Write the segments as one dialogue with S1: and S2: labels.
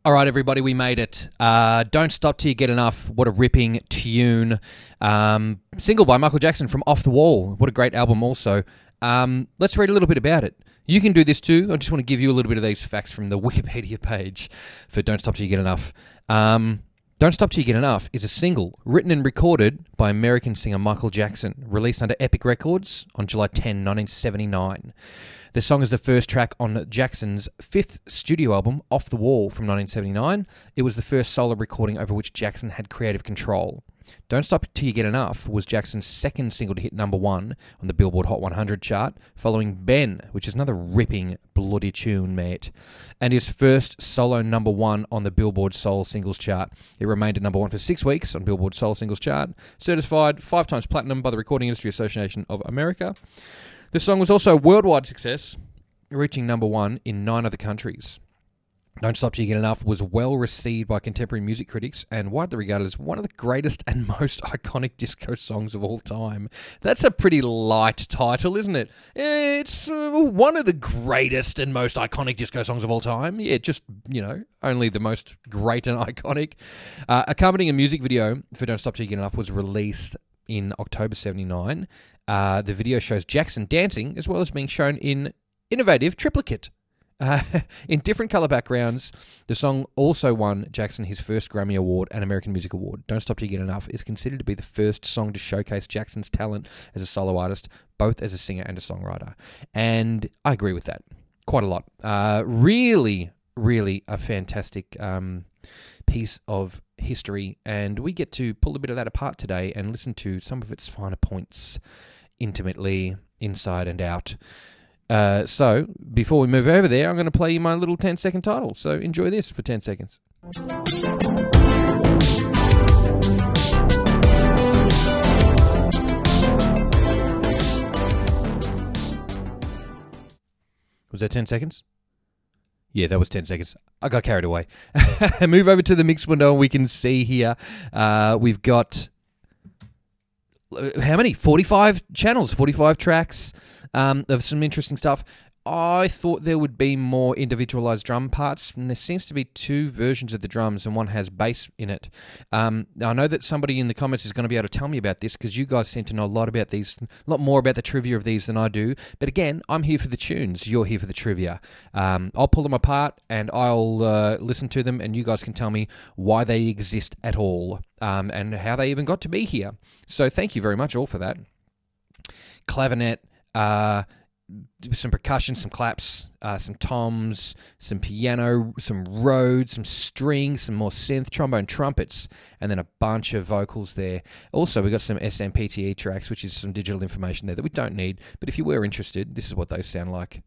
S1: All right, everybody, we made it. Don't Stop Till You Get Enough. What a ripping tune. Single by Michael Jackson from Off the Wall. What a great album also. Let's read a little bit about it. You can do this too. I just want to give you a little bit of these facts from the Wikipedia page for Don't Stop Till You Get Enough. Don't Stop Till You Get Enough is a single written and recorded by American singer Michael Jackson, released under Epic Records on July 10, 1979. The song is the first track on Jackson's fifth studio album, Off the Wall, from 1979. It was the first solo recording over which Jackson had creative control. Don't Stop Till You Get Enough was Jackson's second single to hit number one on the Billboard Hot 100 chart, following Ben, which is another ripping bloody tune, mate, and his first solo number one on the Billboard Soul Singles chart. It remained at number one for 6 weeks on Billboard Soul Singles chart, certified 5 times platinum by the Recording Industry Association of America. The song was also a worldwide success, reaching number one in 9 other countries. Don't Stop Till You Get Enough was well received by contemporary music critics and widely regarded as one of the greatest and most iconic disco songs of all time. That's a pretty light title, isn't it? It's one of the greatest and most iconic disco songs of all time. Yeah, just, only the most great and iconic. Accompanying a music video for Don't Stop Till You Get Enough was released in October 79. The video shows Jackson dancing as well as being shown in innovative triplicate. In different colour backgrounds. The song also won Jackson his first Grammy Award and American Music Award. Don't Stop Till You Get Enough is considered to be the first song to showcase Jackson's talent as a solo artist, both as a singer and a songwriter. And I agree with that quite a lot. Really, really a fantastic piece of history, and we get to pull a bit of that apart today and listen to some of its finer points intimately, inside and out. So, before we move over there, I'm going to play you my little 10-second title. So, enjoy this for 10 seconds. Was that 10 seconds? Yeah, that was 10 seconds. I got carried away. Move over to the mix window and we can see here we've got, how many? 45 channels, 45 tracks of some interesting stuff. I thought there would be more individualized drum parts, and there seems to be 2 versions of the drums, and one has bass in it. I know that somebody in the comments is going to be able to tell me about this, because you guys seem to know a lot about these, a lot more about the trivia of these than I do. But again, I'm here for the tunes. You're here for the trivia. I'll pull them apart, and I'll listen to them, and you guys can tell me why they exist at all, and how they even got to be here. So thank you very much all for that. Clavinet, some percussion, some claps, some toms, some piano, some Rhodes, some strings, some more synth, trombone, trumpets, and then a bunch of vocals there. Also, we got some SMPTE tracks, which is some digital information there that we don't need, but if you were interested, this is what those sound like.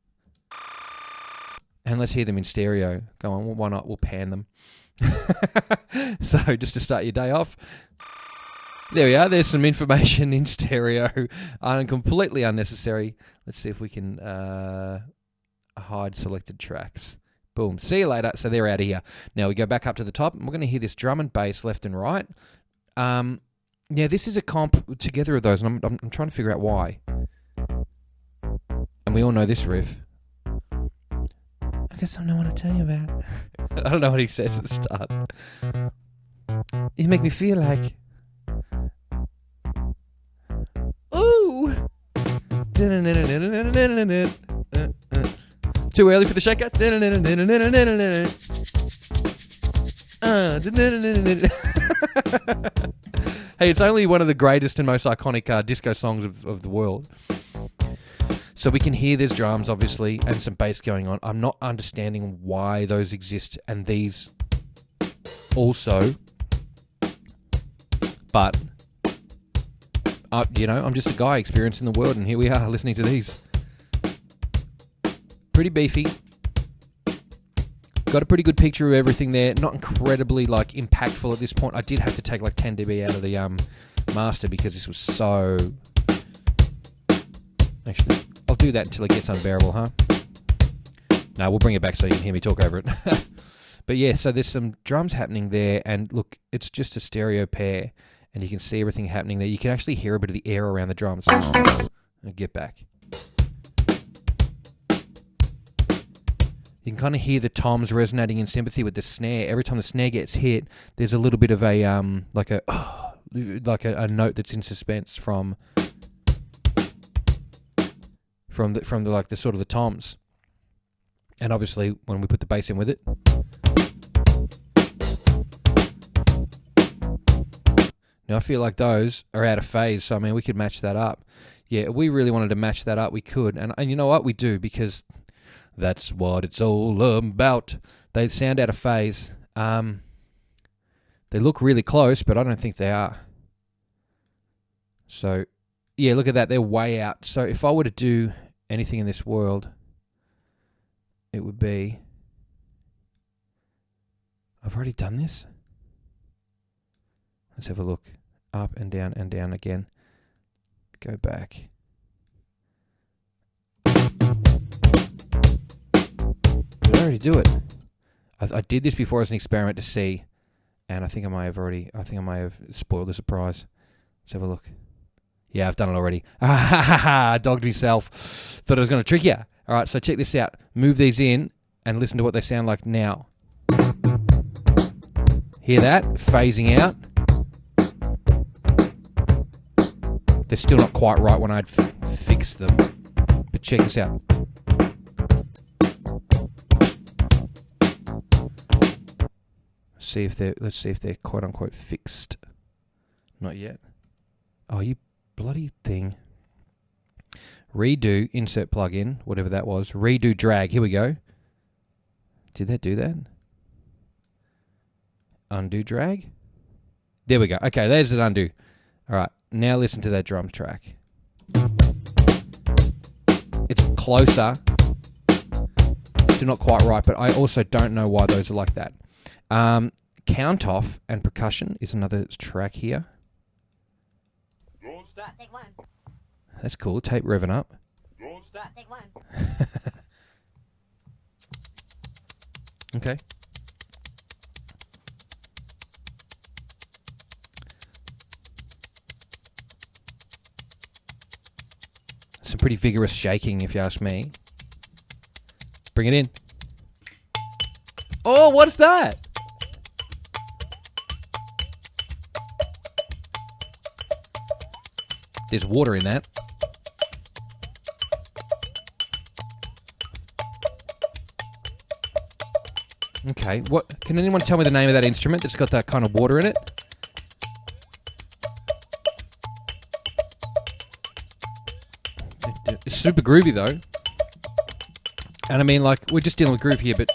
S1: And let's hear them in stereo. Go on, why not? We'll pan them. So, just to start your day off, there we are. There's some information in stereo, completely unnecessary. Let's see if we can hide selected tracks. Boom. See you later. So they're out of here. Now we go back up to the top, and we're going to hear this drum and bass left and right. This is a comp together of those, and I'm trying to figure out why. And we all know this riff. I guess I don't know what to tell you about. I don't know what he says at the start. You make me feel like... Ooh! Too early for the shaker. Hey, it's only one of the greatest and most iconic disco songs of the world. So we can hear there's drums, obviously, and some bass going on. I'm not understanding why those exist and these also. But... I'm just a guy experiencing the world, and here we are listening to these. Pretty beefy. Got a pretty good picture of everything there. Not incredibly impactful at this point. I did have to take 10 dB out of the master because this was so... Actually, I'll do that until it gets unbearable, huh? No, we'll bring it back so you can hear me talk over it. But yeah, so there's some drums happening there, and look, it's just a stereo pair. And you can see everything happening there. You can actually hear a bit of the air around the drums. I'll get back. You can kind of hear the toms resonating in sympathy with the snare. Every time the snare gets hit, there's a little bit of a like a note that's in suspense from the like the sort of the toms. And obviously when we put the bass in with it. Now I feel like those are out of phase, so I mean we could match that up. Yeah, if we really wanted to match that up, we could. And you know what? We do, because that's what it's all about. They sound out of phase. They look really close, but I don't think they are. So, yeah, look at that. They're way out. So if I were to do anything in this world, it would be... I've already done this? Let's have a look. Up and down again. Go back. Did I already do it? I did this before as an experiment to see, and I think I may have spoiled the surprise. Let's have a look. Yeah, I've done it already. Dogged myself. Thought I was going to trick you. All right, so check this out. Move these in and listen to what they sound like now. Hear that? Phasing out. They're still not quite right when I'd fixed them. But check this out. Let's see if they're quote unquote fixed. Not yet. Oh, you bloody thing. Redo, insert plugin, whatever that was. Redo drag. Here we go. Did that do that? Undo drag. There we go. Okay, there's an undo. All right, now listen to that drum track. It's closer. Still not quite right, but I also don't know why those are like that. Count off and percussion is another track here.
S2: Take one.
S1: That's cool. Tape revving up.
S2: Take one.
S1: Okay. Some pretty vigorous shaking, if you ask me. Bring it in. Oh, what's that? There's water in that. Okay, what? Can anyone tell me the name of that instrument that's got that kind of water in it? It's super groovy though. And I mean, like, we're just dealing with groove here, but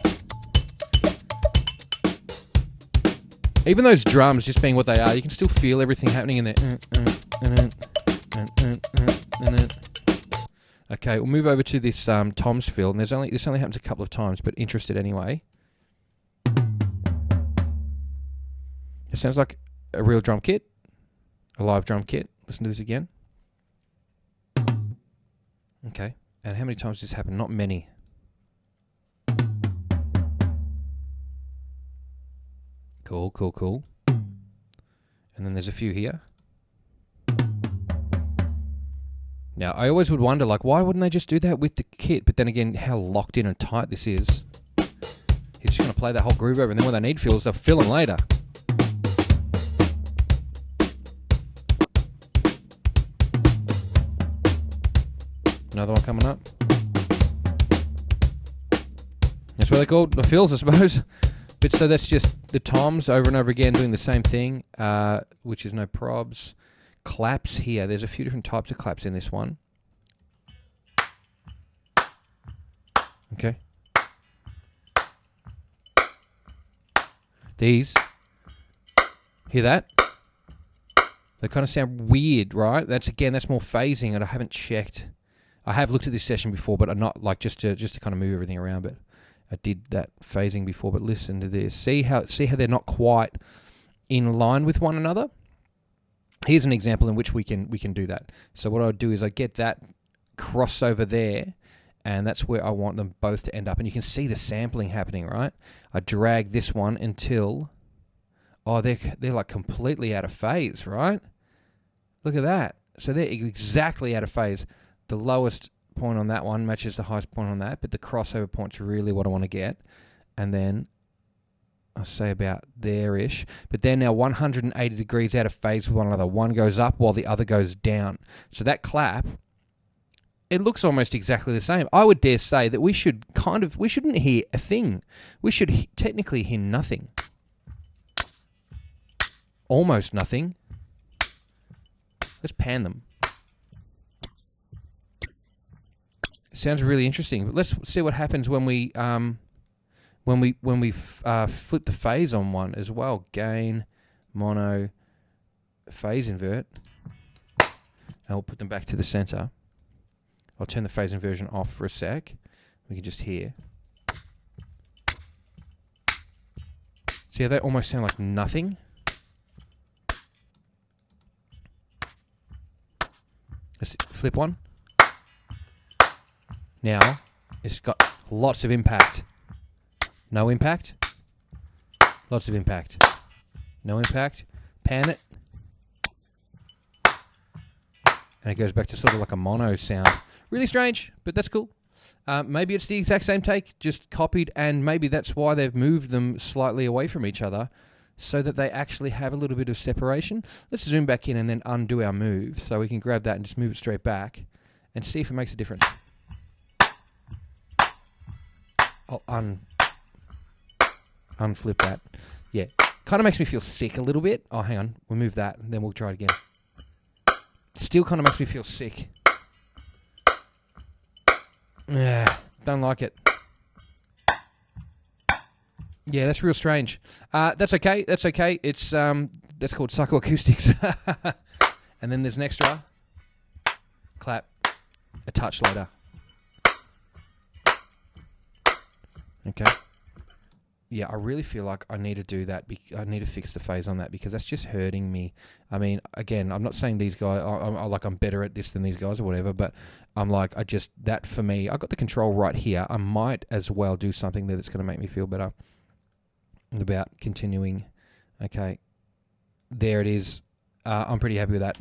S1: even those drums just being what they are, you can still feel everything happening in there. Okay, we'll move over to this toms fill, and this only happens a couple of times, but interested anyway. It sounds like a real drum kit, a live drum kit. Listen to this again. Okay, and how many times does this happen? Not many. Cool, cool, cool. And then there's a few here. Now, I always would wonder, like, why wouldn't they just do that with the kit? But then again, how locked in and tight this is. He's just going to play that whole groove over, and then when they need fills, they'll fill them later. Another one coming up. That's what they call the fills, I suppose. But so that's just the toms over and over again doing the same thing, which is no probs. Claps here. There's a few different types of claps in this one. Okay. These. Hear that? They kind of sound weird, right? That's more phasing, and I haven't checked. I have looked at this session before, but I'm not like just to kind of move everything around. But I did that phasing before. But listen to this. See how they're not quite in line with one another. Here's an example in which we can do that. So what I would do is I get that crossover there, and that's where I want them both to end up. And you can see the sampling happening, right? I drag this one until, oh, they're like completely out of phase, right? Look at that. So they're exactly out of phase. The lowest point on that one matches the highest point on that, but the crossover point's really what I want to get. And then I'll say about there-ish. But they're now 180 degrees out of phase with one another. One goes up while the other goes down. So that clap, it looks almost exactly the same. I would dare say that we shouldn't hear a thing. We should technically hear nothing. Almost nothing. Let's pan them. It sounds really interesting. But let's see what happens when we flip the phase on one as well. Gain, mono, phase invert, and we'll put them back to the center. I'll turn the phase inversion off for a sec. We can just hear. See how they almost sound like nothing? Let's flip one. Now, it's got lots of impact. No impact. Lots of impact. No impact. Pan it. And it goes back to sort of like a mono sound. Really strange, but that's cool. Maybe it's the exact same take, just copied, and maybe that's why they've moved them slightly away from each other so that they actually have a little bit of separation. Let's zoom back in and then undo our move so we can grab that and just move it straight back and see if it makes a difference. I'll unflip that. Yeah, kind of makes me feel sick a little bit. Oh, hang on. We'll move that and then we'll try it again. Still kind of makes me feel sick. Yeah, don't like it. Yeah, that's real strange. That's okay. That's okay. It's that's called psychoacoustics. And then there's an extra clap, a touch later. Okay. Yeah, I really feel like I need to do that. I need to fix the phase on that because that's just hurting me. I mean, again, I'm not saying these guys, I'm better at this than these guys or whatever, but I'm like, that for me, I got the control right here. I might as well do something that's going to make me feel better about continuing. Okay. There it is. I'm pretty happy with that.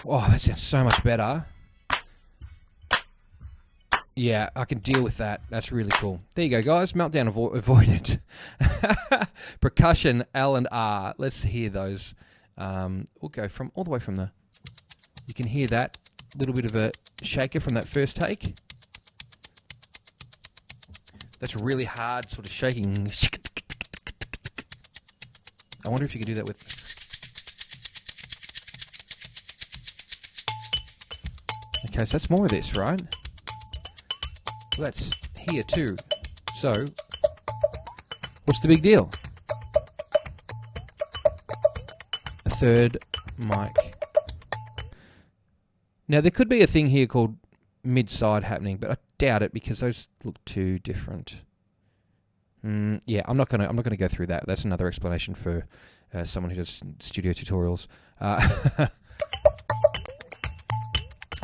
S1: Oh, that sounds so much better. Yeah, I can deal with that. That's really cool. There you go, guys. Meltdown avoided. Percussion, L and R. Let's hear those. We'll go from all the way from the... You can hear that little bit of a shaker from that first take. That's really hard sort of shaking. I wonder if you can do that with... Okay, so that's more of this, right? Well, that's here too. So, what's the big deal? A third mic. Now, there could be a thing here called mid-side happening, but I doubt it because those look too different. Yeah, I'm not gonna go through that. That's another explanation for someone who does studio tutorials.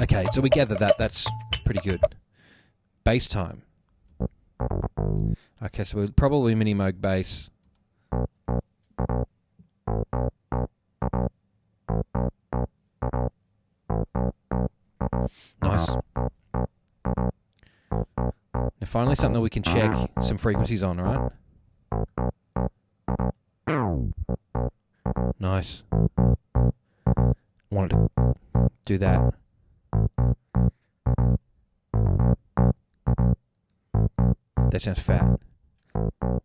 S1: Okay, so we gather that. That's pretty good. Bass time. Okay, so we'll probably Minogue bass. Nice. Now finally something that we can check some frequencies on, right? Nice. Wanted to do that. That sounds fat.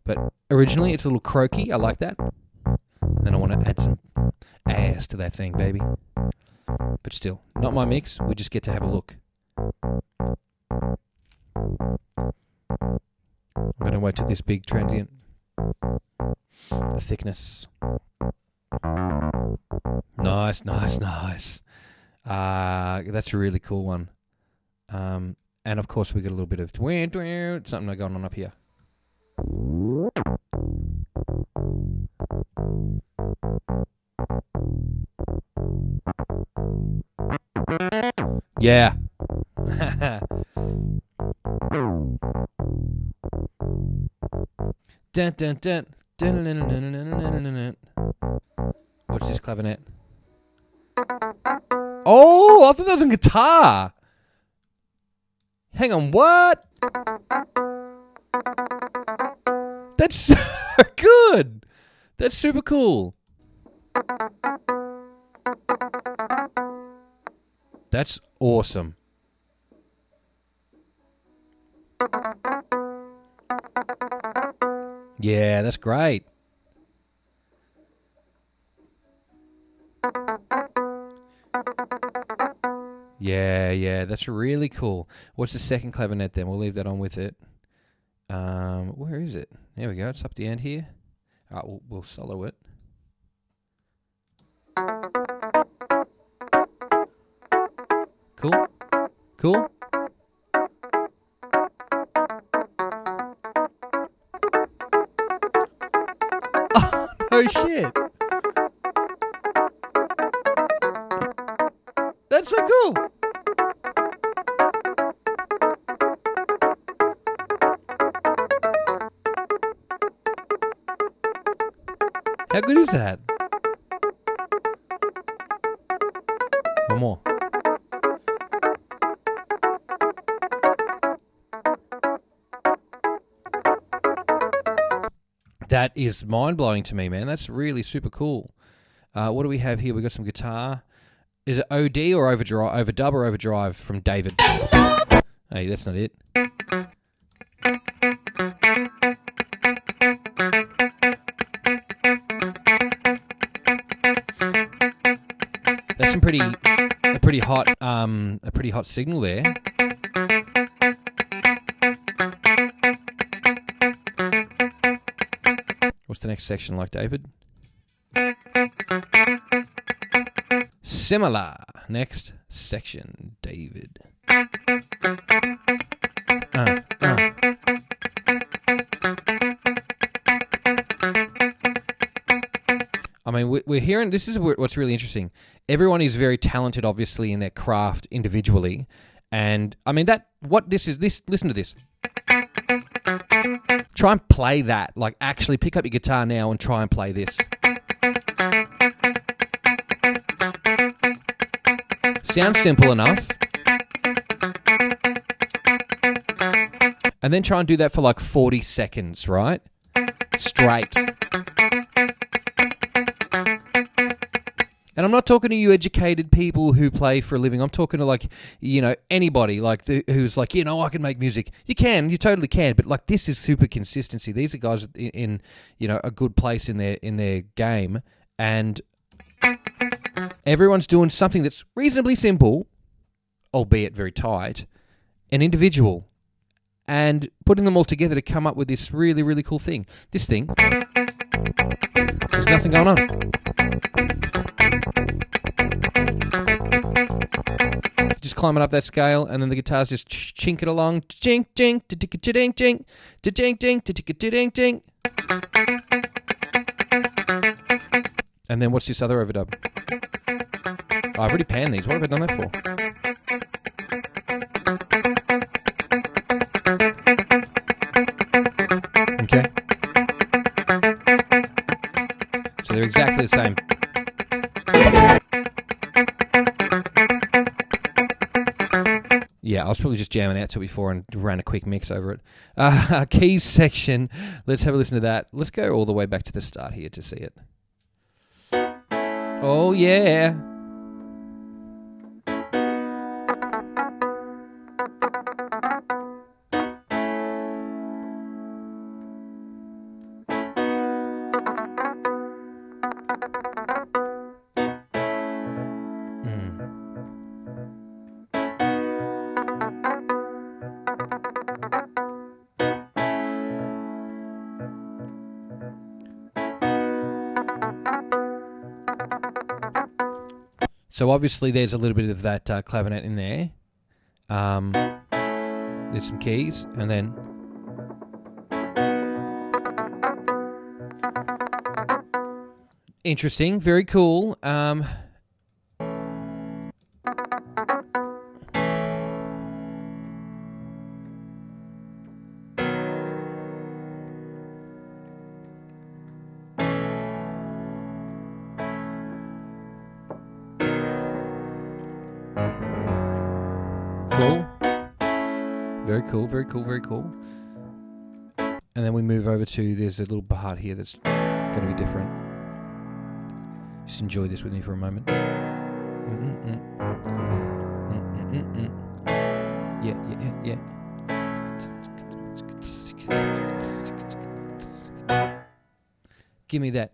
S1: But originally it's a little croaky. I like that. And then I want to add some ass to that thing, baby. But still, not my mix. We just get to have a look. I'm going to wait till this big transient. The thickness. Nice, nice, nice. That's a really cool one. And of course we got a little bit of something going on up here. Yeah. Dun, dun, dun. Dun, dun, dun, dun, dun, dun, dun, dun. What's this clavinet? Oh, I thought that was a guitar. Hang on, what? That's so good. That's super cool. That's awesome. Yeah, that's great. Yeah, that's really cool. What's the second clavinet then? We'll leave that on with it. Where is it? There we go. It's up the end here. All right, we'll solo it. Cool. Cool. Oh shit. That's so cool. How good is that? One more. That is mind-blowing to me, man. That's really super cool. What do we have here? We got some guitar. Is it OD or overdub or overdrive from David? Hey, that's not it. That's a pretty hot signal there. What's the next section like, David? Similar. Next section, David. I mean, we're hearing, this is what's really interesting. Everyone is very talented, obviously, in their craft individually. And, I mean, listen to this. Try and play that. Like, actually pick up your guitar now and try and play this. Sounds simple enough. And then try and do that for like 40 seconds, right? Straight. And I'm not talking to you educated people who play for a living. I'm talking to, like, you know, anybody like who's like, you know, I can make music. You totally can. But like, this is super consistency. These are guys in you know, a good place in their game, and everyone's doing something that's reasonably simple, albeit very tight, and individual, and putting them all together to come up with this really, really cool thing. This thing, there's nothing going on. Just climbing up that scale, and then the guitar's just chinking along. Chink, chink, ding, chink, ding, ding, ding. And then what's this other overdub? Oh, I've already panned these. What have I done that for? Okay. So they're exactly the same. Yeah, I was probably just jamming out to it before and ran a quick mix over it. Keys section. Let's have a listen to that. Let's go all the way back to the start here to see it. Oh, yeah. So obviously there's a little bit of that clavinet in there. There's some keys, and then interesting, very cool. Cool. Very cool, very cool, very cool. And then we move over to, there's a little part here that's going to be different. Just enjoy this with me for a moment. Yeah. Give me that.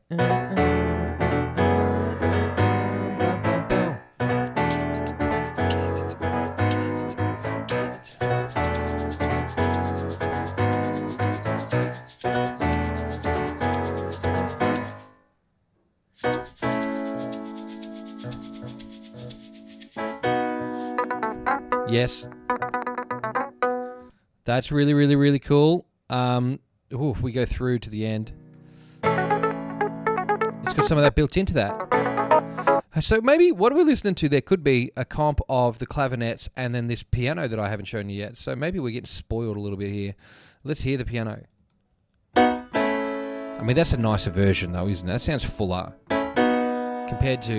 S1: Yes. That's really, really, really cool. If we go through to the end, it's got some of that built into that. So maybe what we're listening to there could be a comp of the clavinets and then this piano that I haven't shown you yet. So maybe we're getting spoiled a little bit here. Let's hear the piano. I mean, that's a nicer version though, isn't it? That sounds fuller compared to...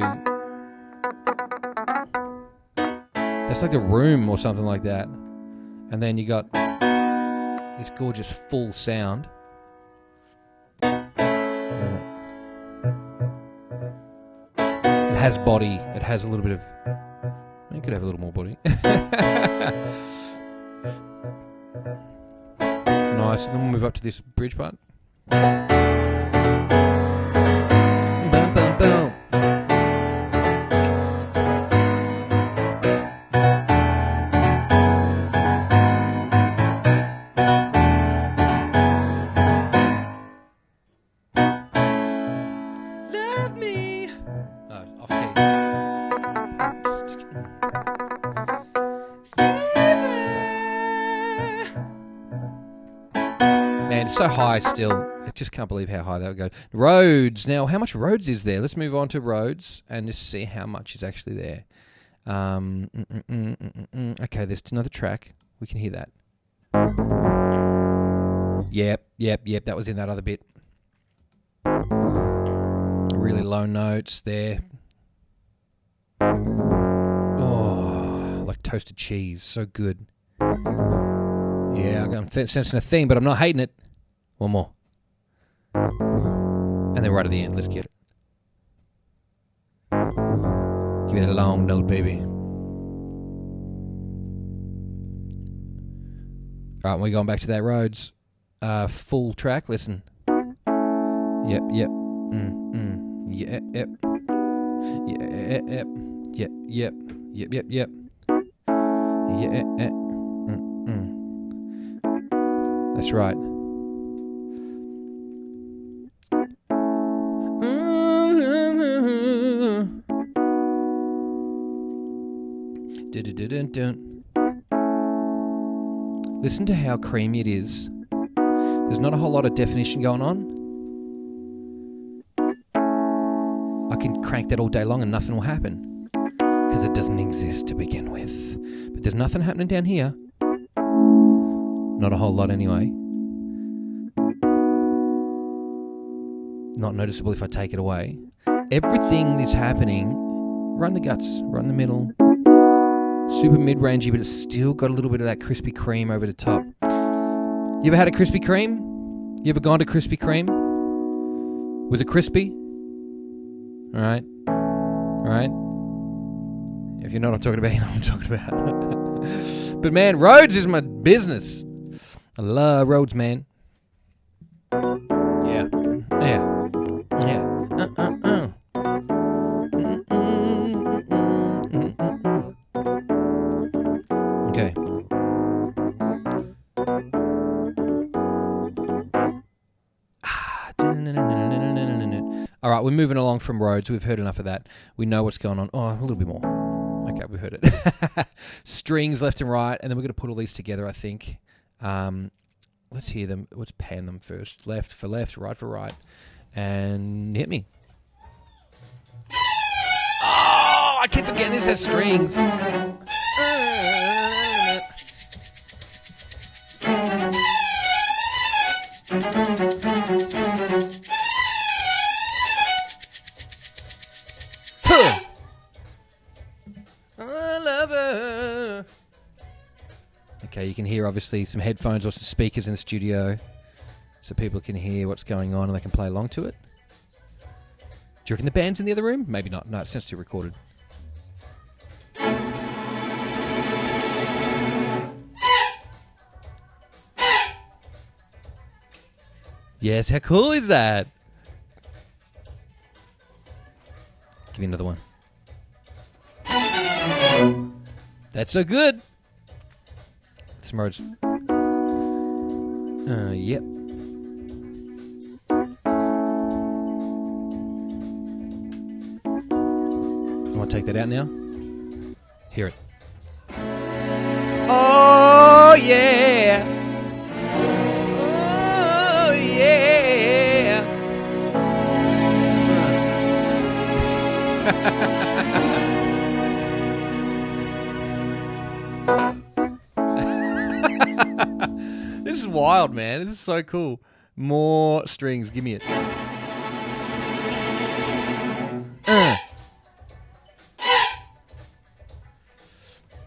S1: That's like The Room or something like that. And then you got this gorgeous full sound. It has body. It has a little bit of... You could have a little more body. Nice. And then we'll move up to this bridge part. Boom, boom, boom. So high still. I just can't believe how high that would go. Rhodes. Now, how much Rhodes is there? Let's move on to Rhodes and just see how much is actually there. Okay, there's another track. We can hear that. Yep. That was in that other bit. Really low notes there. Oh, like toasted cheese. So good. Yeah, I'm sensing a theme, but I'm not hating it. One more. And then right at the end, let's get it. Give me that long note, baby. Alright, we're going back to that Rhodes. Full track, listen. Yep. Yep. That's right. Listen to how creamy it is. There's not a whole lot of definition going on. I can crank that all day long and nothing will happen because it doesn't exist to begin with. But there's nothing happening down here. Not a whole lot anyway. Not noticeable if I take it away. Everything that's happening, right in the guts, right in the middle. Super mid-rangey, but it's still got a little bit of that Krispy Kreme over the top. You ever had a Krispy Kreme? You ever gone to Krispy Kreme? Was it crispy? Alright. If you know what I'm talking about, you know what I'm talking about. But man, Rhodes is my business. I love Rhodes, man. Yeah. Okay. All right, we're moving along from Rhodes. We've heard enough of that. We know what's going on. Oh, a little bit more. Okay, we've heard it. Strings left and right, and then we're going to put all these together, I think. Let's hear them. Let's pan them first. Left for left, right for right. And hit me. Oh, I keep forgetting this has strings. I love her. Okay, you can hear obviously some headphones or some speakers in the studio, so people can hear what's going on and they can play along to it. Do you reckon the band's in the other room? Maybe not. No, it sounds too recorded. Yes, how cool is that? Give me another one. That's so good. Some Rhodes. Yep. I want to take that out now. Hear it. Oh, yeah. Oh, yeah. This is wild, man. This is so cool. More strings. Give me it.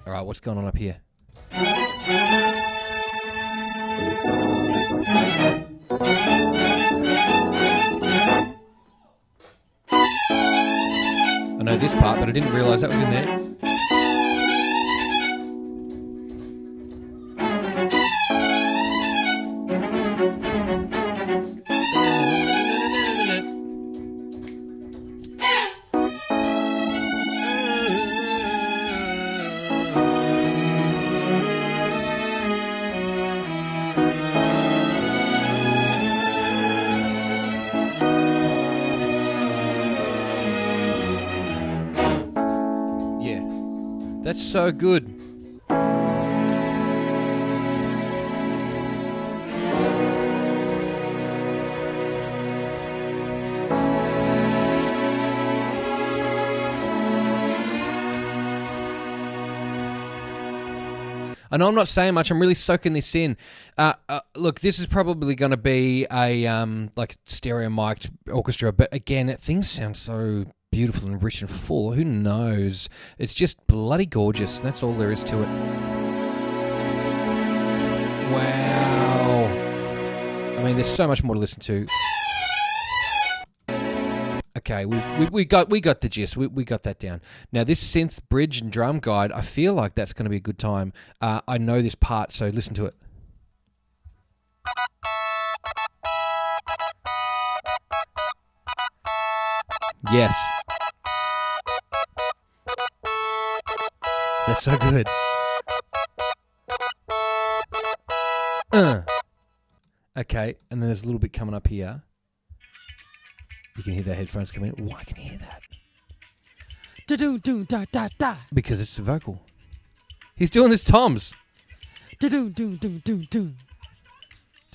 S1: All right, what's going on up here? I know this part, but I didn't realise that was in there. That's so good. I know I'm not saying much. I'm really soaking this in. Look, this is probably going to be a like stereo mic'd orchestra, but again, things sound so beautiful and rich and full. Who knows? It's just bloody gorgeous. That's all there is to it. Wow. I mean, there's so much more to listen to. Okay, we got the gist. We got that down. Now, this synth bridge and drum guide, I feel like that's going to be a good time. I know this part, so listen to it. Yes. That's so good. Okay, and then there's a little bit coming up here. You can hear the headphones coming in. Why can you hear that? Because it's the vocal. He's doing this toms. Do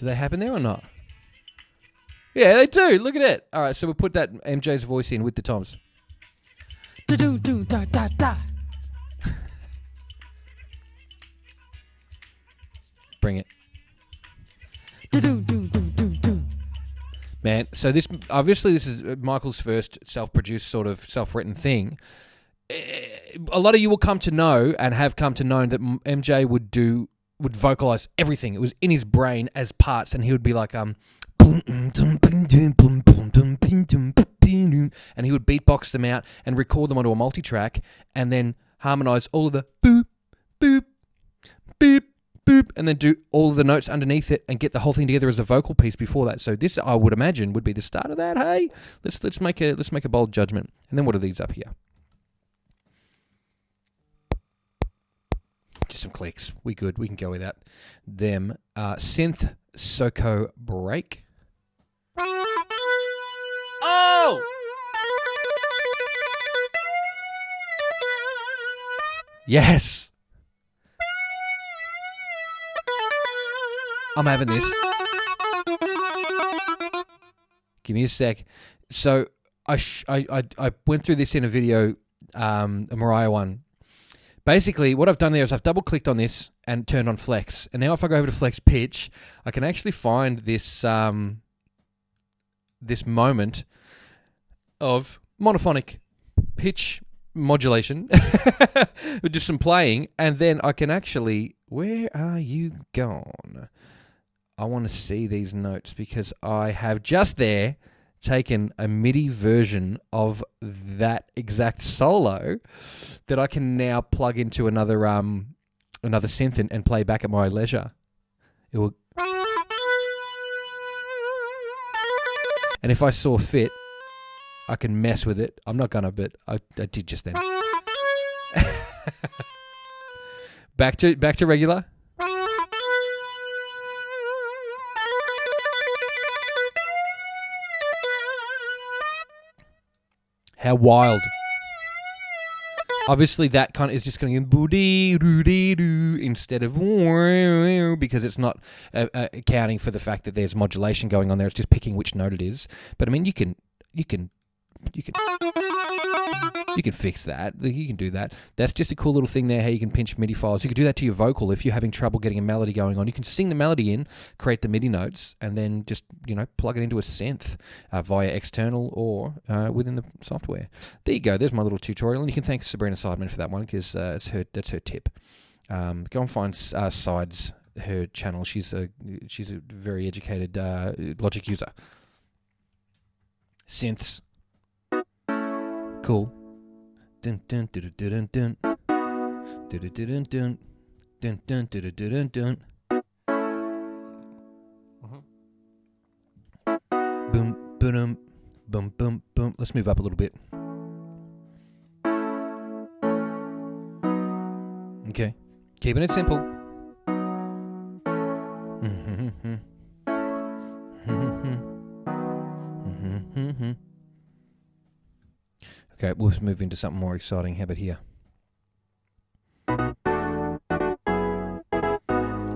S1: they happen there or not? Yeah, they do. Look at it. All right, so we'll put that MJ's voice in with the toms. Bring it. Man, so this obviously this is Michael's first self-produced sort of self-written thing. A lot of you will come to know and have come to know that MJ would vocalize everything. It was in his brain as parts, and he would be like and he would beatbox them out and record them onto a multitrack, and then harmonize all of the boop boop boop boop, and then do all of the notes underneath it and get the whole thing together as a vocal piece before that. So this, I would imagine, would be the start of that. Hey, let's make a bold judgment. And then what are these up here? Just some clicks. We good. We can go without them. Synth Soko break. Oh! Yes. I'm having this. Give me a sec. So I went through this in a video, a Mariah one. Basically, what I've done there is I've double-clicked on this and turned on flex. And now if I go over to flex pitch, I can actually find this this moment of monophonic pitch modulation with just some playing, and then I can actually where are you gone? I want to see these notes because I have just there taken a MIDI version of that exact solo that I can now plug into another synth and play back at my leisure. It will, and if I saw fit, I can mess with it. I'm not gonna, but I did just then. Back to regular. How wild. Obviously, that kind of is just going to go instead of because it's not accounting for the fact that there's modulation going on there. It's just picking which note it is. But I mean, you can fix that. You can do that. That's just a cool little thing there, how you can pinch MIDI files. You could do that to your vocal if you're having trouble getting a melody going on. You can sing the melody in, create the MIDI notes, and then just, plug it into a synth via external or within the software. There you go. There's my little tutorial, and you can thank Sabrina Sideman for that one because that's her tip. Go and find Sides, her channel. She's a very educated Logic user. Synths. Cool. Dun dun dun dun dun dun dun dun dun dun dun dun dun. Boom boom boom boom boom. Let's move up a little bit. Okay, keeping it simple. Okay, we'll move into something more exciting. How about here?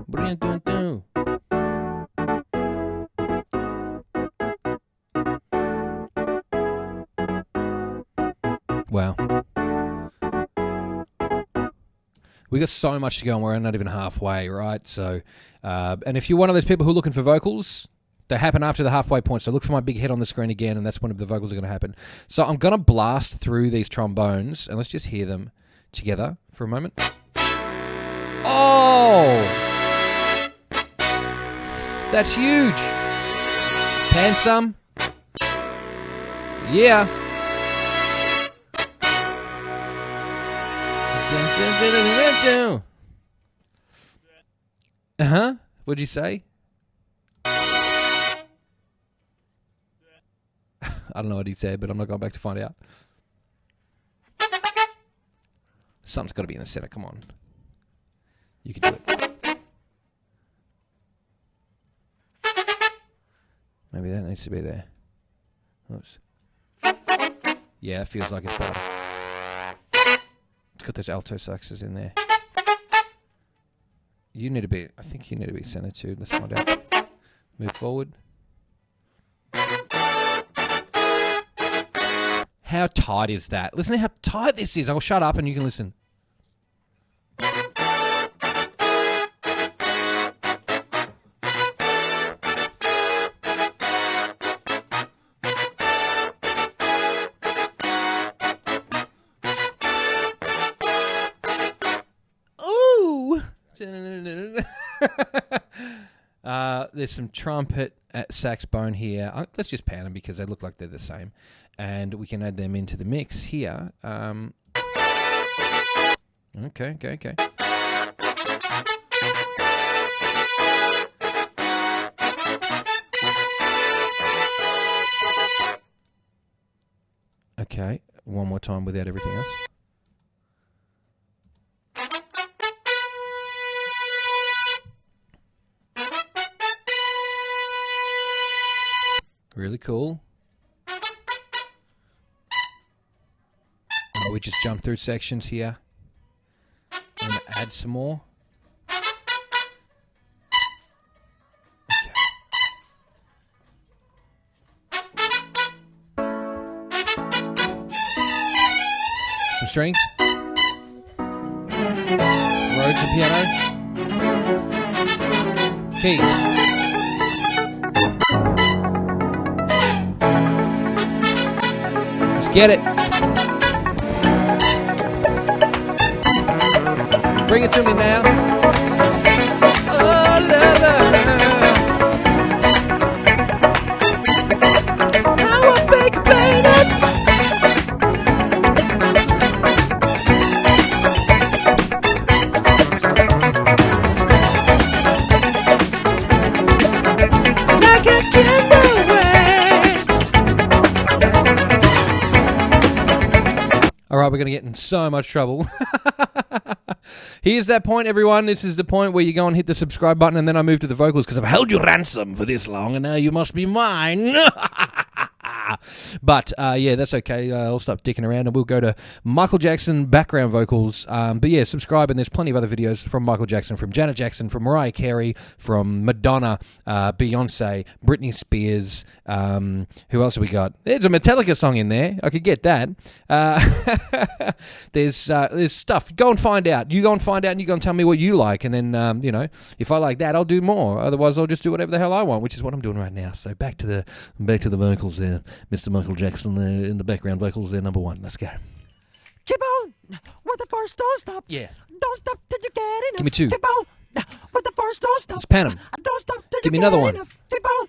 S1: What are you doing? Wow. We got so much to go and we're not even halfway, right? So, and if you're one of those people who are looking for vocals, they happen after the halfway point, so look for my big head on the screen again, and that's when the vocals are going to happen. So I'm going to blast through these trombones, and let's just hear them together for a moment. Oh! That's huge! Pan some. Yeah! Uh-huh. What'd you say? I don't know what he said, but I'm not going back to find out. Something's got to be in the center. Come on. You can do it. Maybe that needs to be there. Oops. Yeah, it feels like it's better. It's got those alto saxes in there. I think you need to be center too. Let's find out. Move forward. How tight is that? Listen to how tight this is. I'll shut up and you can listen. Ooh! There's some trumpet saxophone here. Let's just pan them because they look like they're the same. And we can add them into the mix here. Okay. Okay, one more time without everything else. Really cool. We just jump through sections here. I'm going to add some more. Okay. Some strings. Rhodes and piano. Keys. Let's get it. Bring it to me now. All right, we're going to get in so much trouble. Here's that point, everyone. This is the point where you go and hit the subscribe button, and then I move to the vocals because I've held you ransom for this long, and now you must be mine. But, yeah, that's okay. I'll stop dicking around, and we'll go to Michael Jackson background vocals. But, yeah, subscribe, and there's plenty of other videos from Michael Jackson, from Janet Jackson, from Mariah Carey, from Madonna, Beyonce, Britney Spears. Who else have we got? There's a Metallica song in there. I could get that. There's stuff. Go and find out. You go and find out, and you go and tell me what you like. And then, you know, if I like that, I'll do more. Otherwise, I'll just do whatever the hell I want, which is what I'm doing right now. So back to the vocals there. Mr. Michael Jackson in the background vocals there, number one. Let's go.
S2: Keep on with the first, don't stop.
S1: Yeah.
S2: Don't stop till you get enough.
S1: Give me two.
S2: Keep on with the first, don't stop.
S1: Let's pan 'em.
S2: Don't stop till
S1: Give me
S2: you
S1: another
S2: get
S1: one.
S2: enough. Keep on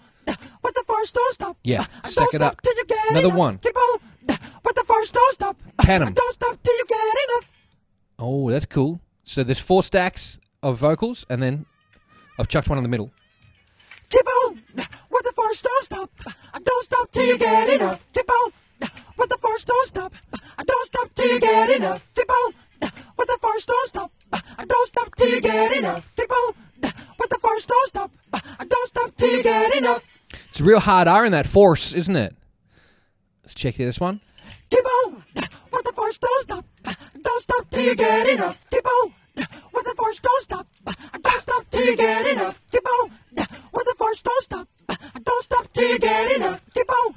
S2: with the first, don't stop.
S1: Yeah,
S2: Don't
S1: stack it
S2: stop
S1: up.
S2: till you get
S1: Another
S2: enough.
S1: one.
S2: Keep on with the first, don't stop.
S1: Pan 'em.
S2: Don't stop till you get enough.
S1: Oh, that's cool. So there's 4 stacks of vocals, and then I've chucked one in the middle.
S2: Keep on with the first, don't stop. Don't stop till you get enough. Keep on with the first, don't stop. Don't stop till you get enough. Keep on with the first, don't stop. Don't stop till you get enough. Keep on with the first, don't stop. Don't stop till you get enough.
S1: It's a real hard R in that force, isn't it? Let's check this one.
S2: Keep on with the first, don't stop. Don't stop till you get enough. Keep on with the first, don't stop. Don't stop till you get enough. Keep on with the first, don't stop. Don't stop till you get enough. Keep on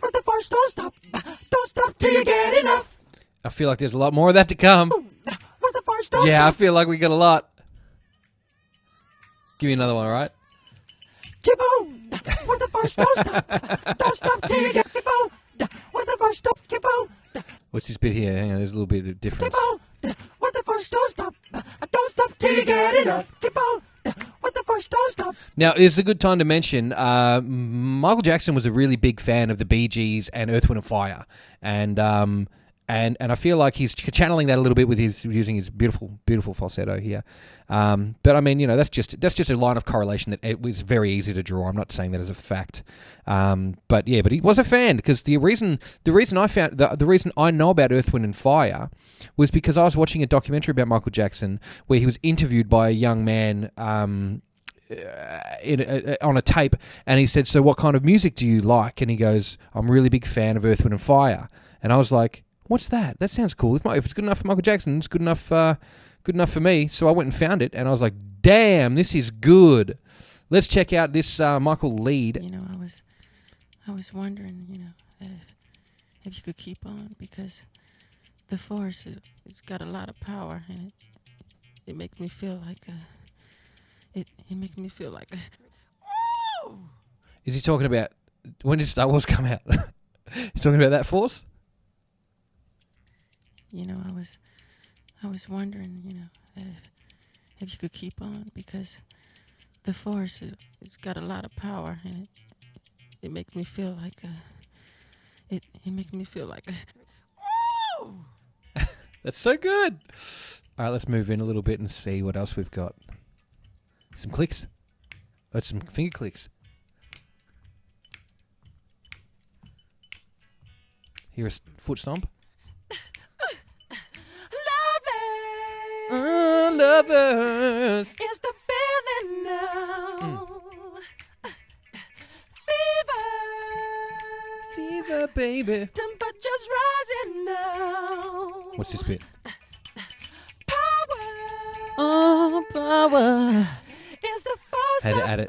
S2: with the first, don't stop. Don't stop till you get enough.
S1: I feel like there's a lot more of that to come.
S2: With the first, don't
S1: Yeah, I
S2: stop.
S1: feel like we got a lot. Give me another one, all right?
S2: Keep on with the first, don't stop. Don't stop till you get. Keep on with the first, don't. Keep on.
S1: What's this bit here? Hang on, there's a little bit of difference.
S2: Keep on with the first, don't stop. Don't stop till you get enough. Keep on with the first, don't stop.
S1: Now, it's a good time to mention, Michael Jackson was a really big fan of the Bee Gees and Earth, Wind and Fire. And I feel like he's channeling that a little bit with using his beautiful falsetto here. But I mean, you know, that's just a line of correlation that it was very easy to draw. I'm not saying that as a fact. But he was a fan because the reason I know about Earth, Wind and Fire was because I was watching a documentary about Michael Jackson where he was interviewed by a young man on a tape, and he said, "So what kind of music do you like?" And he goes, "I'm a really big fan of Earth, Wind and Fire." And I was like, "What's that? That sounds cool. If it's good enough for Michael Jackson, it's good enough for me." So I went and found it, and I was like, "Damn, this is good." Let's check out this Michael lead.
S3: You know, I was wondering, you know, if you could keep on, because the force, it's got a lot of power in it. It makes me feel like it makes me feel like woo!
S1: Is he talking about when did Star Wars come out? He's talking about that force.
S3: You know, I was wondering, you know, if you could keep on, because the force, it's got a lot of power in it. It makes me feel like it makes me feel like woo!
S1: That's so good. All right, let's move in a little bit and see what else we've got. Some clicks. Oh, some finger clicks. Hear a foot stomp. Lovers.
S2: It's the feeling now.
S1: Fever, baby.
S2: Temperature's rising now.
S1: What's this bit?
S2: Power
S3: Oh, power.
S2: is the force
S1: Had to add it.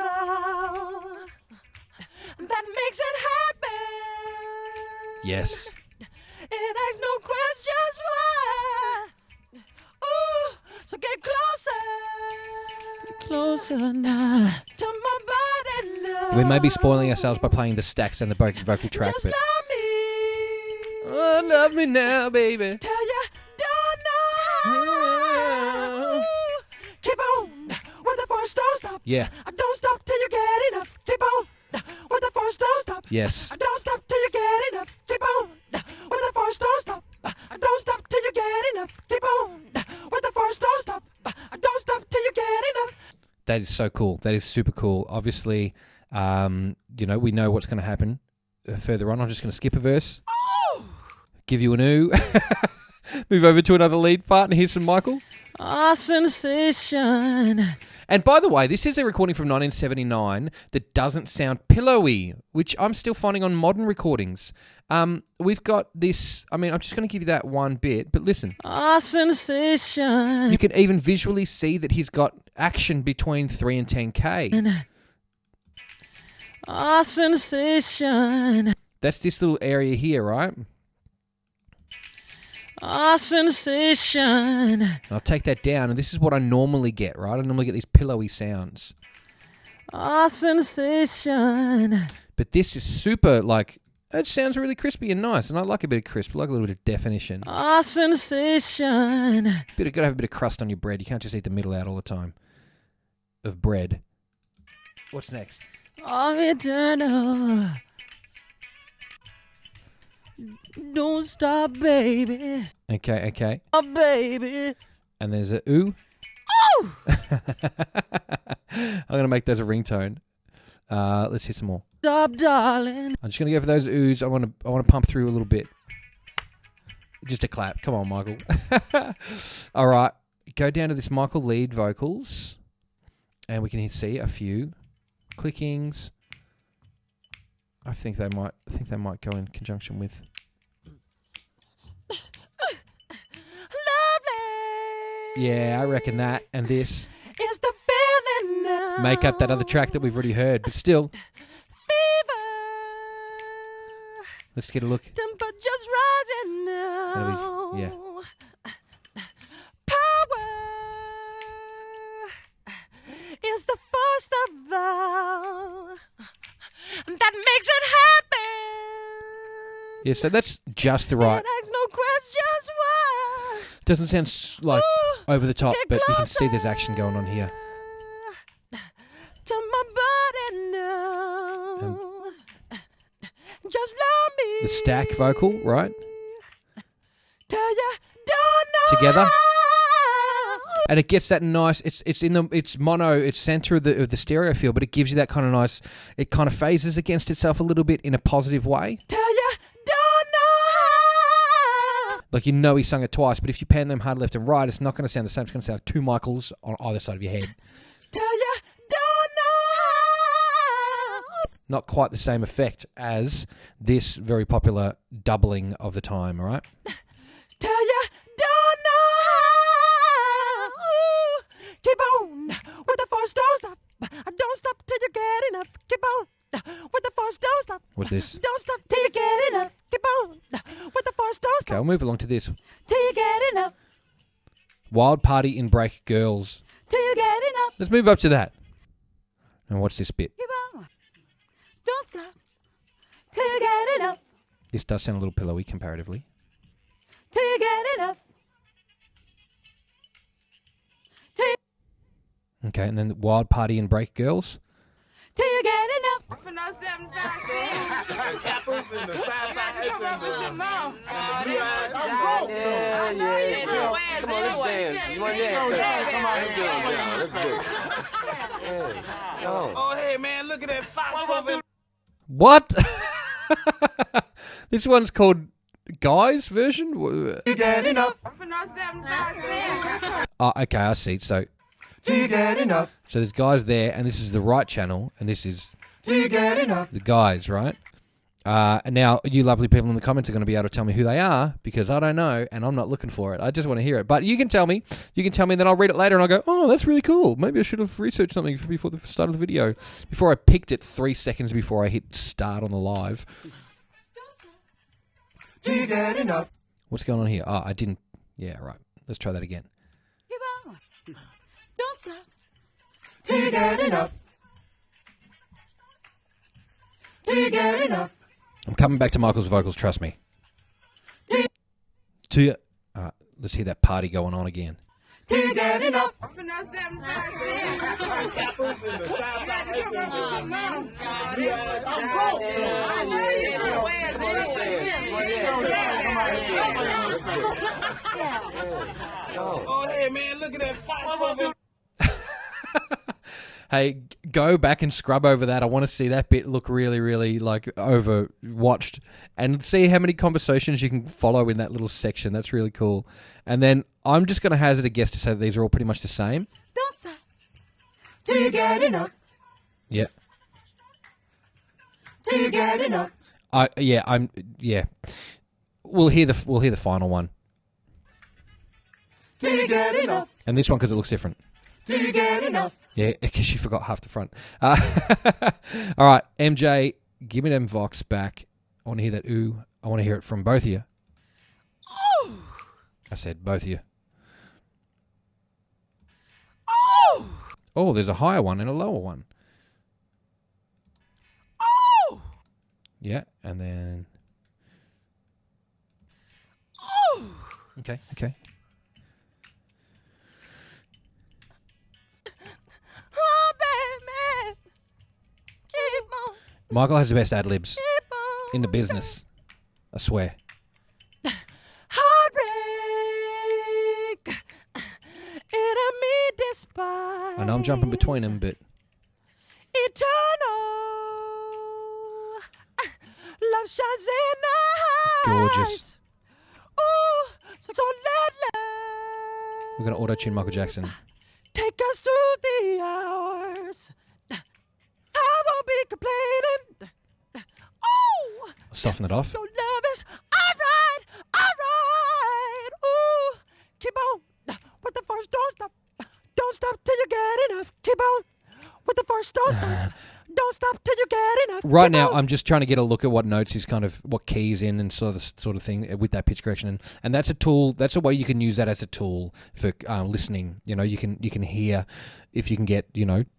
S2: that makes it happen.
S1: Yes.
S2: It asks no questions why. Ooh, so get
S3: Closer now.
S2: to my body now.
S1: We may be spoiling ourselves by playing the stacks and the vocal track,
S2: Just
S1: but
S2: love me.
S1: oh, love me now, baby.
S2: Tell you don't know. Keep on with the first, don't stop.
S1: Yeah.
S2: Don't stop till you get enough. Keep on with the first, don't stop.
S1: Yes.
S2: Don't stop till you get enough. Keep on with the first, don't stop. Don't stop till you get enough. Keep on with the first, don't stop. Don't stop till you get enough.
S1: That is so cool. That is super cool. Obviously, you know, we know what's going to happen further on. I'm just going to skip a verse.
S2: Oh,
S1: Give you an ooh. Move over to another lead part and here's some Michael.
S3: Ah, sensation.
S1: And by the way, this is a recording from 1979 that doesn't sound pillowy, which I'm still finding on modern recordings. We've got this, I mean, I'm just going to give you that one bit, but listen.
S3: Ah, sensation.
S1: You can even visually see that he's got action between 3 and 10K.
S3: Ah, sensation.
S1: That's this little area here, right?
S3: Ah, sensation.
S1: And I'll take that down, and this is what I normally get, right? I normally get these pillowy sounds.
S3: Ah, sensation.
S1: But this is super, like, it sounds really crispy and nice, and I like a bit of crisp. I like a little bit of definition.
S3: Ah, sensation.
S1: Got to have a bit of crust on your bread. You can't just eat the middle out all the time of bread. What's next?
S3: Oh, eternal. Don't stop, baby.
S1: Okay.
S3: Oh, baby.
S1: And there's a ooh.
S3: Oh!
S1: I'm going to make those a ringtone. Let's hear some more.
S3: Stop, darling.
S1: I'm just going to go for those oohs. I want to pump through a little bit. Just a clap. Come on, Michael. All right. Go down to this Michael lead vocals. And we can see a few clickings. I think they might go in conjunction with.
S3: Lovely.
S1: Yeah, I reckon that and this
S3: It's the feeling now.
S1: make up that other track that we've already heard, but still,
S3: Fever.
S1: let's get a look.
S3: Temper just rising now.
S1: Yeah.
S3: Power is the force of all that makes it happen.
S1: Yeah, so that's just the right.
S3: It asks no questions why.
S1: Doesn't sound like
S3: Ooh,
S1: over the top,
S3: get
S1: but you can see
S3: closer
S1: there's action going on here.
S3: to my body now. Just love me.
S1: The stack vocal, right?
S3: Tell ya, don't know
S1: Together.
S3: how.
S1: And it gets that nice. It's mono. It's center of the stereo feel, but it gives you that kind of nice. It kind of phases against itself a little bit in a positive way.
S3: Tell ya, don't know how.
S1: Like he sung it twice, but if you pan them hard left and right, it's not going to sound the same. It's going to sound like two Michaels on either side of your head.
S3: Tell ya, don't know how.
S1: Not quite the same effect as this very popular doubling of the time. All right.
S3: Tell ya, don't know how. Ooh, keep on with the force, don't stop. Don't stop till you get enough. Keep on with the force, don't stop.
S1: What's this?
S3: Don't stop till you get enough. Keep on with the force, don't
S1: Okay,
S3: stop
S1: I'll move along to this.
S3: till you get enough.
S1: Wild Party in Break Girls.
S3: Till you get enough.
S1: Let's move up to that. And watch this bit.
S3: Keep on. Don't stop till you get enough.
S1: This does sound a little pillowy comparatively.
S3: Till you get enough.
S1: Okay, and then Wild Party and Break Girls.
S3: Till you get enough.
S4: For no 75 cents. Cappers and the sci-fi come up with some more.
S5: Yeah. Come on, let's dance. You want to dance? Come on, let's do it. Let's do it. Hey, go.
S4: Oh, hey, man, look at that fox over there.
S1: What? This one's called Guy's version?
S4: You get enough. For no 75 cents.
S1: Oh, okay, I see. So
S4: You get enough.
S1: there's guys there, and this is the right channel, and this is
S4: You get enough.
S1: the guys, right? And now you lovely people in the comments are going to be able to tell me who they are, because I don't know, and I'm not looking for it. I just want to hear it. But you can tell me. You can tell me, and then I'll read it later, and I'll go, oh, that's really cool. Maybe I should have researched something before the start of the video. Before I picked it 3 seconds before I hit start on the live.
S4: You get enough.
S1: What's going on here? Oh, I didn't. Yeah, right. Let's try that again.
S3: Keep on. Don't stop.
S4: You get enough. You get enough.
S1: I'm coming back to Michael's vocals, trust me. Let's hear that party going on again.
S4: You get enough.
S5: For no 75 cents.
S4: Cappers and the sci-fi
S5: Come up with some more.
S4: Oh, hey, man, look at that fox over there.
S1: Hey, go back and scrub over that. I want to see that bit look really, really like overwatched, and see how many conversations you can follow in that little section. That's really cool. And then I'm just going to hazard a guess to say that these are all pretty much the same.
S2: Don't stop till you get enough.
S1: Yeah.
S2: Till you get enough.
S1: Yeah. We'll hear the final one.
S2: Till you get enough.
S1: And this one because it looks different.
S2: Till you get enough.
S1: Yeah, because you forgot half the front. All right, MJ, give me them Vox back. I want to hear that ooh. I want to hear it from both of you.
S3: Oh,
S1: I said both of you.
S3: oh,
S1: Oh, there's a higher one and a lower one.
S3: oh,
S1: Yeah, and then...
S3: oh.
S1: Okay.
S3: Oh, baby, keep on,
S1: Michael has the best ad-libs
S3: keep on.
S1: in the business. I swear.
S3: Heartbreak, enemy despite.
S1: I know I'm jumping between them, but...
S3: Eternal, love shines in the eyes.
S1: Gorgeous.
S3: Ooh, so let
S1: We're going to auto-tune Michael Jackson.
S3: take us through the hours. I won't be complaining. Oh,
S1: I'll soften it off.
S3: your love is alright. Ooh, keep on with the first. Don't stop till you get enough. Keep on with the first. Don't stop. Don't stop till you get enough.
S1: Right
S3: Keep
S1: now,
S3: on.
S1: I'm just trying to get a look at what notes he's what keys in and sort of thing with that pitch correction, and that's a tool. That's a way you can use that as a tool for listening. You know, you can hear if you can get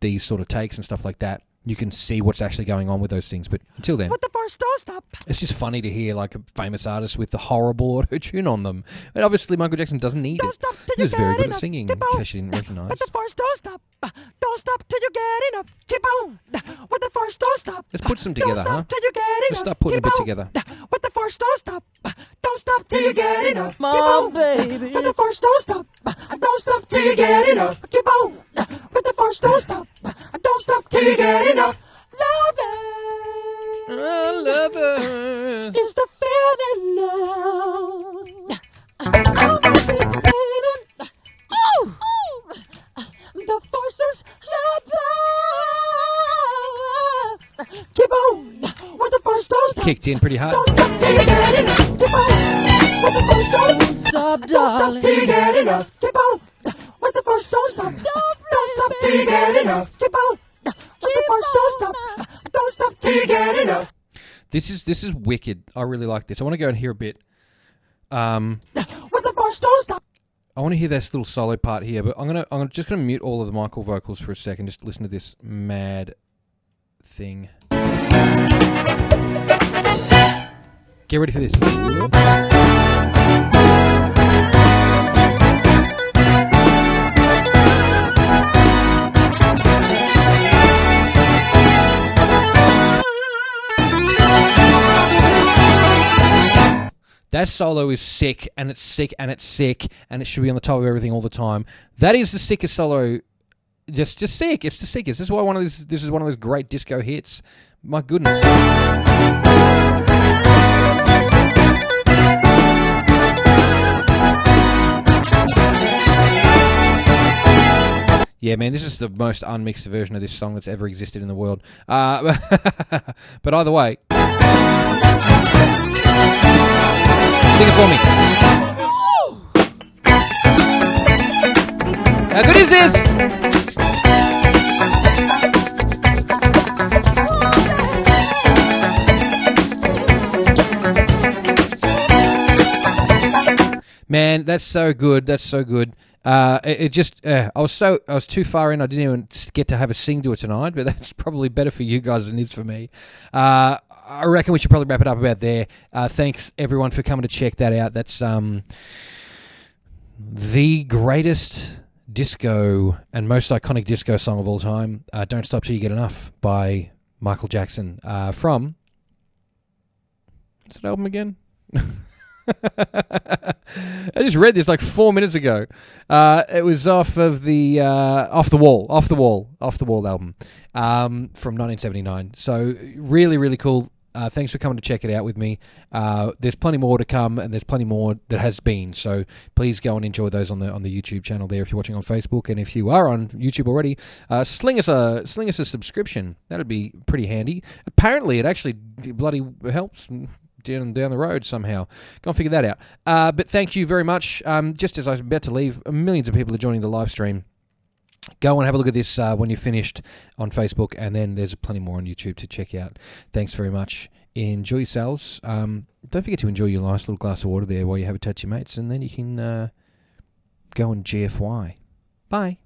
S1: these sort of takes and stuff like that. You can see what's actually going on with those things. But until then,
S3: With the first. Don't stop.
S1: it's just funny to hear like a famous artist with the horrible auto tune on them. And obviously, Michael Jackson doesn't need
S3: Don't
S1: it.
S3: stop till
S1: He
S3: you
S1: was very
S3: get
S1: good at
S3: enough.
S1: singing,
S3: Keep
S1: in
S3: on.
S1: case you didn't recognise.
S3: With the first. Don't stop. Don't stop till you get enough. Keep on. With the first. Don't stop.
S1: Let's put some
S3: Don't
S1: together,
S3: stop
S1: huh?
S3: till you get enough.
S1: Let's start putting
S3: Keep
S1: a bit
S3: on.
S1: together.
S3: With the first. Don't stop. Don't stop till you get enough. Keep
S2: on,
S3: on,
S2: baby.
S3: With the first. Don't stop. Don't stop till you get enough. Keep on. With the first. Don't stop. Don't stop till you get enough.
S1: Lover.
S3: Is the feeling now. Oh, the forces love. Keep on with the first. Don't stop.
S1: Kicked in pretty hard.
S3: Don't stop till you get enough. Keep on with the first. Don't
S2: Stop,
S3: Don't stop
S2: darling.
S3: till you get enough. Keep on with the first. Don't stop. Don't stop till you get enough. Keep on with the first. Don't stop. Don't stop till you get enough.
S1: This is wicked. I really like this. I want to go and hear a bit.
S3: With the first. Don't stop.
S1: I want to hear this little solo part here, but I'm just gonna mute all of the Michael vocals for a second. Just listen to this mad thing. Get ready for this. That solo is sick, and it's sick, and it's sick, and it should be on the top of everything all the time. That is the sickest solo. Just sick. It's the sickest. This is why this is one of those great disco hits. My goodness. Yeah, man, this is the most unmixed version of this song that's ever existed in the world. But either way, sing it for me. How good is this? Man, that's so good. That's so good. I was too far in. I didn't even get to have a sing to it tonight, but that's probably better for you guys than it is for me. I reckon we should probably wrap it up about there. Thanks everyone for coming to check that out. That's the greatest disco and most iconic disco song of all time. Don't Stop Till You Get Enough by Michael Jackson from, what's that album again? I just read this like 4 minutes ago. It was off of the Off the Wall album from 1979. So really, really cool. Thanks for coming to check it out with me. There's plenty more to come, and there's plenty more that has been. So please go and enjoy those on the YouTube channel there if you're watching on Facebook, and if you are on YouTube already, sling us a subscription. That'd be pretty handy. Apparently, it actually bloody helps down the road somehow. Go and figure that out. But thank you very much. Just as I was about to leave, millions of people are joining the live stream. Go and have a look at this when you're finished on Facebook, and then there's plenty more on YouTube to check out. Thanks very much. Enjoy yourselves. Don't forget to enjoy your nice little glass of water there while you have a touch of your mates, and then you can go and GFY. Bye.